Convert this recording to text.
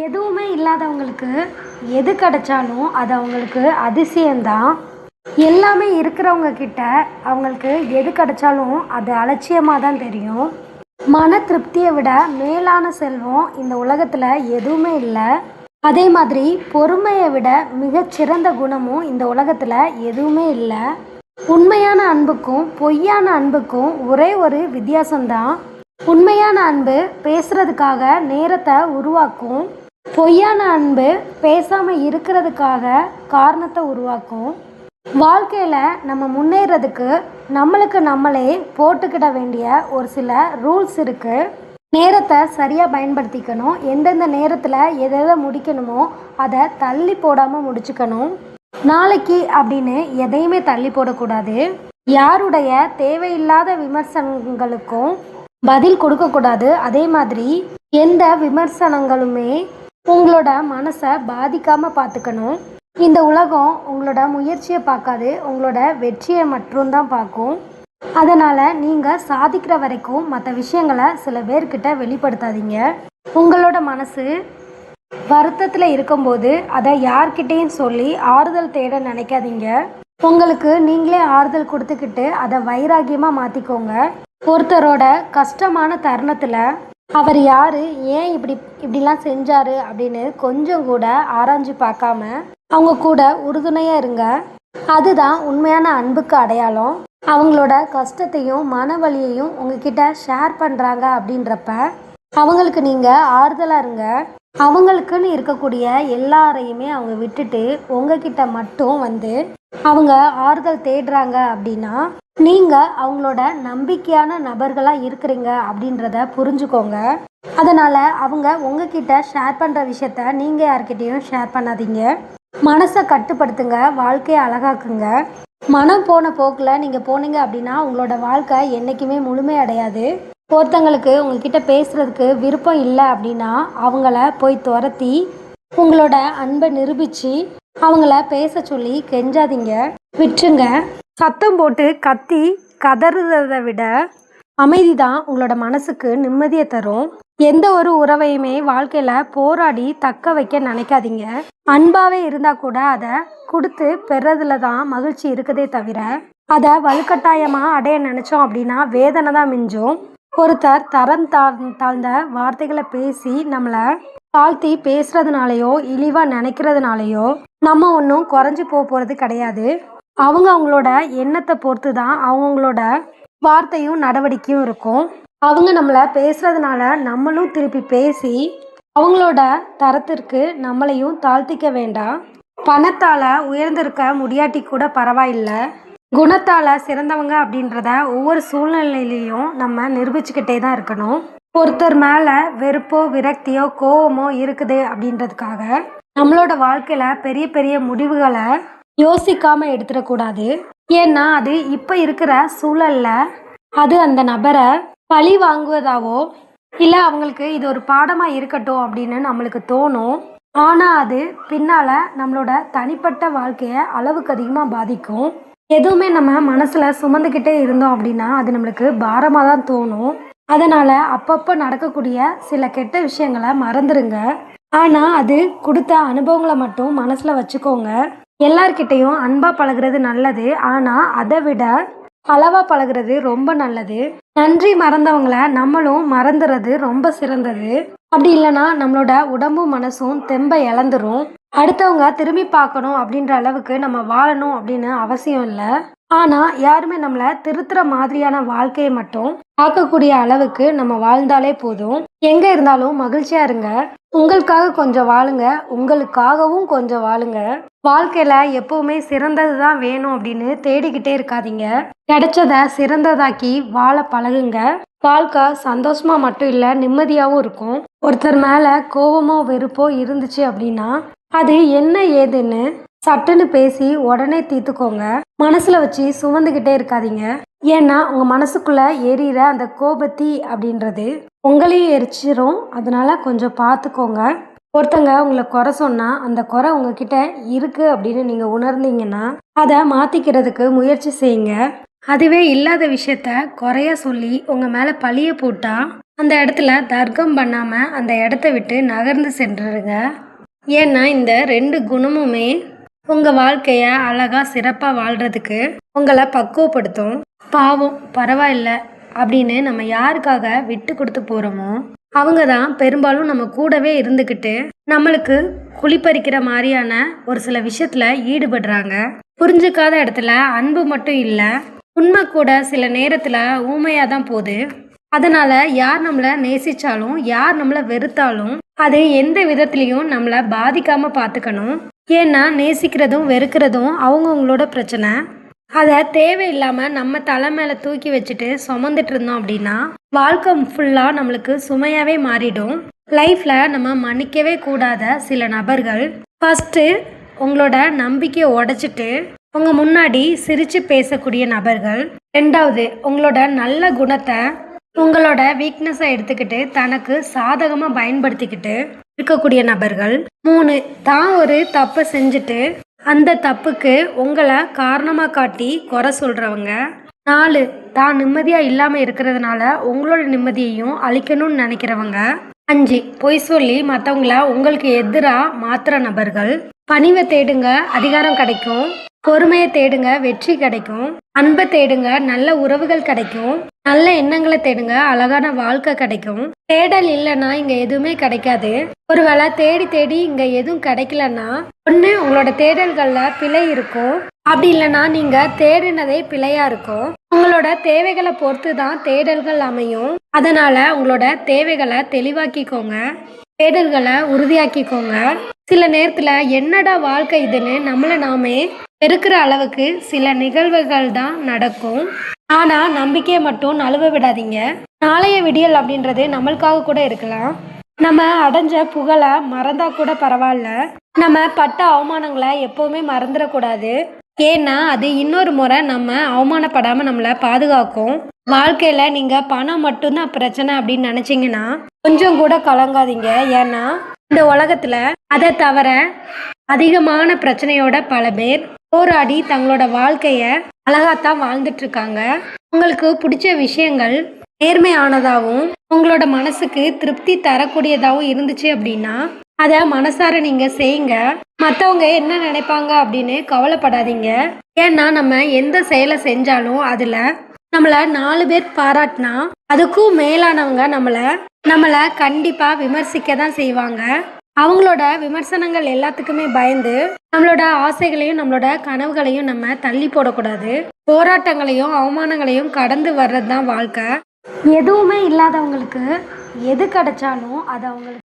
எதுவுமே இல்லாதவங்களுக்கு எது கிடைச்சாலும் அது அவங்களுக்கு அதிசயம்தான். எல்லாமே இருக்கிறவங்க கிட்ட அவங்களுக்கு எது கிடைச்சாலும் அது அலட்சியமாக தான் தெரியும். மன திருப்தியை விட மேலான செல்வம் இந்த உலகத்தில் எதுவுமே இல்லை. அதே மாதிரி பொறுமையை விட மிகச்சிறந்த குணமும் இந்த உலகத்தில் எதுவுமே இல்லை. உண்மையான அன்புக்கும் பொய்யான அன்புக்கும் ஒரே ஒரு வித்தியாசம்தான். உண்மையான அன்பு பேசுறதுக்காக நேரத்தை உருவாக்கும். பொய்யான அன்பு பேசாமல் இருக்கிறதுக்காக காரணத்தை உருவாக்கும். வாழ்க்கையில் நம்ம முன்னேறதுக்கு நம்மளுக்கு நம்மளே போட்டுக்கிட வேண்டிய ஒரு சில ரூல்ஸ் இருக்குது. நேரத்தை சரியாக பயன்படுத்திக்கணும். எந்தெந்த நேரத்தில் எதை முடிக்கணுமோ அதை தள்ளி போடாமல் முடிச்சுக்கணும். நாளைக்கு அப்படின்னு எதையுமே தள்ளி போடக்கூடாது. யாருடைய தேவையில்லாத விமர்சனங்களுக்கும் பதில் கொடுக்கக்கூடாது. அதே மாதிரி எந்த விமர்சனங்களுமே உங்களோட மனசை பாதிக்காமல் பார்த்துக்கணும். இந்த உலகம் உங்களோட முயற்சியை பார்க்காது, உங்களோட வெற்றியை மட்டும்தான் பார்க்கும். அதனால் நீங்கள் சாதிக்கிற வரைக்கும் மற்ற விஷயங்களை சில பேர்கிட்ட வெளிப்படுத்தாதீங்க. உங்களோட மனசு வருத்தத்தில் இருக்கும்போது அதை யார்கிட்டையும் சொல்லி ஆறுதல் தேட நினைக்காதீங்க. உங்களுக்கு நீங்களே ஆறுதல் கொடுத்துக்கிட்டு அதை வைராகியமாக மாற்றிக்கோங்க. ஒருத்தரோட கஷ்டமான தருணத்தில் அவர் யார், ஏன் இப்படிலாம் செஞ்சார் அப்படின்னு கொஞ்சம் கூட ஆராய்ஞ்சு பார்க்காம அவங்க கூட உறுதுணையாக இருங்க. அதுதான் உண்மையான அன்புக்கு அடையாளம். அவங்களோட கஷ்டத்தையும் மன வலியையும் உங்ககிட்ட ஷேர் பண்ணுறாங்க அப்படின்றப்ப அவங்களுக்கு நீங்கள் ஆறுதலாக இருங்க. அவங்களுக்குன்னு இருக்கக்கூடிய எல்லாரையுமே அவங்க விட்டுட்டு உங்ககிட்ட மட்டும் வந்து அவங்க ஆறுதல் தேடுறாங்க அப்படின்னா நீங்கள் அவங்களோட நம்பிக்கையான நபர்களாக இருக்கிறீங்க அப்படின்றத புரிஞ்சுக்கோங்க. அதனால் அவங்க உங்ககிட்ட ஷேர் பண்ணுற விஷயத்த நீங்கள் யார்கிட்டையும் ஷேர் பண்ணாதீங்க. மனசை கட்டுப்படுத்துங்க, வாழ்க்கையை அழகாக்குங்க. மனம் போன போக்கில் நீங்கள் போனீங்க அப்படின்னா உங்களோட வாழ்க்கை என்றைக்குமே முழுமையடையாது. ஒருத்தங்களுக்கு உங்ககிட்ட பேசுகிறதுக்கு விருப்பம் இல்லை அப்படின்னா அவங்கள போய் துரத்தி உங்களோட அன்பை நிரூபித்து அவங்கள பேச சொல்லி கெஞ்சாதீங்க, விட்டுருங்க. சத்தம் போட்டு கத்தி கதறுறதை விட அமைதி தான் உங்களோட மனசுக்கு நிம்மதியை தரும். எந்த ஒரு உறவையுமே வாழ்க்கையில் போராடி தக்க வைக்க நினைக்காதீங்க. அன்பாகவே இருந்தால் கூட அதை கொடுத்து பெறதுல தான் மகிழ்ச்சி இருக்குதே தவிர அதை வலுக்கட்டாயமாக அடைய நினச்சோம் அப்படின்னா வேதனை தான் மிஞ்சும். ஒருத்தர் தரம் தாழ்ந்த வார்த்தைகளை பேசி நம்மளை தாழ்த்தி பேசுறதுனாலையோ இழிவாக நினைக்கிறதுனாலையோ நம்ம ஒன்றும் குறைஞ்சி போகிறது கிடையாது. அவங்களோட எண்ணத்தை பொறுத்து தான் அவங்களோட வார்த்தையும் நடவடிக்கையும் இருக்கும். அவங்க நம்மளை பேசுறதுனால நம்மளும் திருப்பி பேசி அவங்களோட தரத்திற்கு நம்மளையும் தாழ்த்திக்க வேண்டாம். பணத்தால் உயர்ந்திருக்க முடியாட்டி கூட பரவாயில்லை, குணத்தால் சிறந்தவங்க அப்படின்றத ஒவ்வொரு சூழ்நிலையிலையும் நம்ம நிரூபிச்சுக்கிட்டே தான் இருக்கணும். ஒருத்தர் மேலே வெறுப்போ விரக்தியோ கோவமோ இருக்குது அப்படின்றதுக்காக நம்மளோட வாழ்க்கையில் பெரிய பெரிய முடிவுகளை யோசிக்காமல் எடுத்துடக்கூடாது. ஏன்னா அது இப்போ இருக்கிற சூழலில் அது அந்த நபரை பழி வாங்குவதாவோ இல்லை அவங்களுக்கு இது ஒரு பாடமாக இருக்கட்டும் அப்படின்னு நம்மளுக்கு தோணும். ஆனால் அது பின்னால் நம்மளோட தனிப்பட்ட வாழ்க்கையை அளவுக்கு அதிகமாக பாதிக்கும். எதுவுமே நம்ம மனசில் சுமந்துக்கிட்டே இருந்தோம் அப்படின்னா அது நம்மளுக்கு பாரமாக தான் தோணும். அதனால் அப்பப்போ நடக்கக்கூடிய சில கெட்ட விஷயங்களை மறந்துடுங்க. ஆனால் அது கொடுத்த அனுபவங்களை மட்டும் மனசில் வச்சுக்கோங்க. எல்லார்கிட்டையும் அன்பாக பழகிறது நல்லது, ஆனால் அதை விட அளவாக பழகிறது ரொம்ப நல்லது. நன்றி மறந்தவங்களை நம்மளும் மறந்துறது ரொம்ப சிறந்தது. அப்படி இல்லைன்னா நம்மளோட உடம்பும் மனசும் தெம்பை இழந்துரும். அடுத்தவங்க திரும்பி பார்க்கணும் அப்படின்ற அளவுக்கு நம்ம வாழணும் அப்படின்னு அவசியம் இல்லை. ஆனால் யாருமே நம்மளை திருத்துற மாதிரியான வாழ்க்கையை மட்டும் பார்க்கக்கூடிய அளவுக்கு நம்ம வாழ்ந்தாலே போதும். எங்கே இருந்தாலும் மகிழ்ச்சியாக இருங்க. உங்களுக்காக கொஞ்சம் வாழுங்க, உங்களுக்காகவும் கொஞ்சம் வாழுங்க. வாழ்க்கையில் எப்பவுமே சிறந்தது தான் வேணும் அப்படின்னு தேடிக்கிட்டே இருக்காதீங்க. கிடைச்சதை சிறந்ததாக்கி வாழ பழகுங்க. வாழ்க்கை சந்தோஷமா மட்டும் இல்லை, நிம்மதியாகவும் இருக்கும். ஒருத்தர் மேலே கோபமோ வெறுப்போ இருந்துச்சு அப்படின்னா அது என்ன ஏதுன்னு சட்டுன்னு பேசி உடனே தீர்த்துக்கோங்க. மனசுல வச்சு சுமந்துக்கிட்டே இருக்காதீங்க. ஏன்னா உங்க மனசுக்குள்ள எரியிற அந்த கோபத்தி அப்படின்றது உங்களையும் எரிச்சிரும். அதனால கொஞ்சம் பார்த்துக்கோங்க. ஒருத்தங்க உங்களை குறை சொன்னா அந்த குறை உங்ககிட்ட இருக்கு அப்படின்னு நீங்க உணர்ந்தீங்கன்னா அதை மாத்திக்கிறதுக்கு முயற்சி செய்யுங்க. அதுவே இல்லாத விஷயத்த குறைய சொல்லி உங்க மேல பழிய போட்டா அந்த இடத்துல தர்க்கம் பண்ணாமல் அந்த இடத்த விட்டு நகர்ந்து சென்றுருங்க. ஏன்னா இந்த 2 குணமுமே உங்கள் வாழ்க்கையை அழகாக சிறப்பாக வாழ்கிறதுக்கு உங்களை பக்குவப்படுத்தும். பாவம் பரவாயில்ல அப்படின்னு நம்ம யாருக்காக விட்டு கொடுத்து போகிறோமோ அவங்க தான் பெரும்பாலும் நம்ம கூடவே இருந்துக்கிட்டு நம்மளுக்கு குழிப்பறிக்கிற மாதிரியான ஒரு சில விஷயத்தில் ஈடுபடுறாங்க. புரிஞ்சுக்காத இடத்துல அன்பு மட்டும் இல்லை, உண்மை கூட சில நேரத்தில் ஊமையாக தான் போகுது. அதனால் யார் நம்மளை நேசித்தாலும் யார் நம்மளை வெறுத்தாலும் அது எந்த விதத்துலேயும் நம்மளை பாதிக்காமல் பார்த்துக்கணும். ஏன்னா நேசிக்கிறதும் வெறுக்கிறதும் அவங்கவுங்களோட பிரச்சனை. அதை தேவையில்லாமல் நம்ம தலை மேலே தூக்கி வச்சுட்டு சுமந்துட்டு இருந்தோம் அப்படின்னா வாழ்க்கை ஃபுல்லாக நம்மளுக்கு சுமையாகவே மாறிடும். லைஃப்பில் நம்ம மன்னிக்கவே கூடாத சில நபர்கள், ஃபஸ்ட்டு உங்களோட நம்பிக்கையை உடைச்சிட்டு உங்கள் முன்னாடி சிரித்து பேசக்கூடிய நபர்கள். 2வது உங்களோட நல்ல குணத்தை உங்களோட வீக்னஸை எடுத்துக்கிட்டு தனக்கு சாதகமாக பயன்படுத்திக்கிட்டு இருக்கக்கூடிய நபர்கள். 3 தான் ஒரு தப்பை செஞ்சுட்டு அந்த தப்புக்கு உங்களை காரணமாக காட்டி குறை சொல்கிறவங்க. 4 தான் நிம்மதியாக இல்லாமல் இருக்கிறதுனால உங்களோட நிம்மதியையும் அழிக்கணும்னு நினைக்கிறவங்க. 5 பொய் சொல்லி மற்றவங்கள உங்களுக்கு எதிராக மாற்றுற நபர்கள். பணிவை தேடுங்க, அதிகாரம் கிடைக்கும். பொறுமையை தேடுங்க, வெற்றி கிடைக்கும். அன்பை தேடுங்க, நல்ல உறவுகள் கிடைக்கும். நல்ல எண்ணங்களை தேடுங்க, அழகான வாழ்க்கை கிடைக்கும். தேடல் இல்லைன்னா இங்கே எதுவுமே கிடைக்காது. ஒருவேளை தேடி தேடி இங்கே எதுவும் கிடைக்கலன்னா ஒன்று உங்களோட தேடல்களில் பிழை இருக்கும், அப்படி இல்லைன்னா நீங்கள் தேடினதே பிழையாக இருக்கும். உங்களோட தேவைகளை பொறுத்து தான் தேடல்கள் அமையும். அதனால் உங்களோட தேவைகளை தெளிவாக்கிக்கோங்க, தேடல்களை உறுதியாக்கிக்கோங்க. சில நேரத்தில் என்னடா வாழ்க்கை இதுன்னு நம்மளை நாமே வெறுக்கிற அளவுக்கு சில நிகழ்வுகள் தான் நடக்கும். ஆனால் நம்பிக்கையை மட்டும் நழுவ விடாதீங்க. நாளைய விடியல் அப்படின்றது நம்மளுக்காக கூட இருக்கலாம். நம்ம அடைஞ்ச புகழை மறந்தா கூட பரவாயில்ல, நம்ம பட்ட அவமானங்களை எப்போவுமே மறந்துடக்கூடாது. ஏன்னா அது இன்னொரு முறை நம்ம அவமானப்படாமல் நம்மளை பாதுகாக்கும். வாழ்க்கையில் நீங்கள் பணம் மட்டும்தான் பிரச்சனை அப்படின்னு நினச்சிங்கன்னா கொஞ்சம் கூட கலங்காதீங்க. ஏன்னா இந்த உலகத்தில் அதை தவிர அதிகமான பிரச்சனையோட பல பேர் போராடி தங்களோட வாழ்க்கையை அழகாத்தான் வாழ்ந்துட்டு இருக்காங்க. உங்களுக்கு பிடிச்ச விஷயங்கள் நேர்மையானதாகவும் உங்களோட மனசுக்கு திருப்தி தரக்கூடியதாகவும் இருந்துச்சு அப்படின்னா அதை மனசார நீங்கள் செய்யுங்க. மற்றவங்க என்ன நினைப்பாங்க அப்படின்னு கவலைப்படாதீங்க. ஏன்னா நம்ம எந்த செயலை செஞ்சாலும் அதில் நம்மளை 4 பேர் பாராட்டினா அதுக்கும் மேலானவங்க நம்மளை கண்டிப்பாக விமர்சிக்க தான் செய்வாங்க. அவங்களோட விமர்சனங்கள் எல்லாத்துக்குமே பயந்து நம்மளோட ஆசைகளையும் நம்மளோட கனவுகளையும் நம்ம தள்ளி போடக்கூடாது. போராட்டங்களையும் அவமானங்களையும் கடந்து வர்றது தான் வாழ்க்கை. எதுவுமே இல்லாதவங்களுக்கு எது கிடைச்சாலும் அது அவங்களுக்கு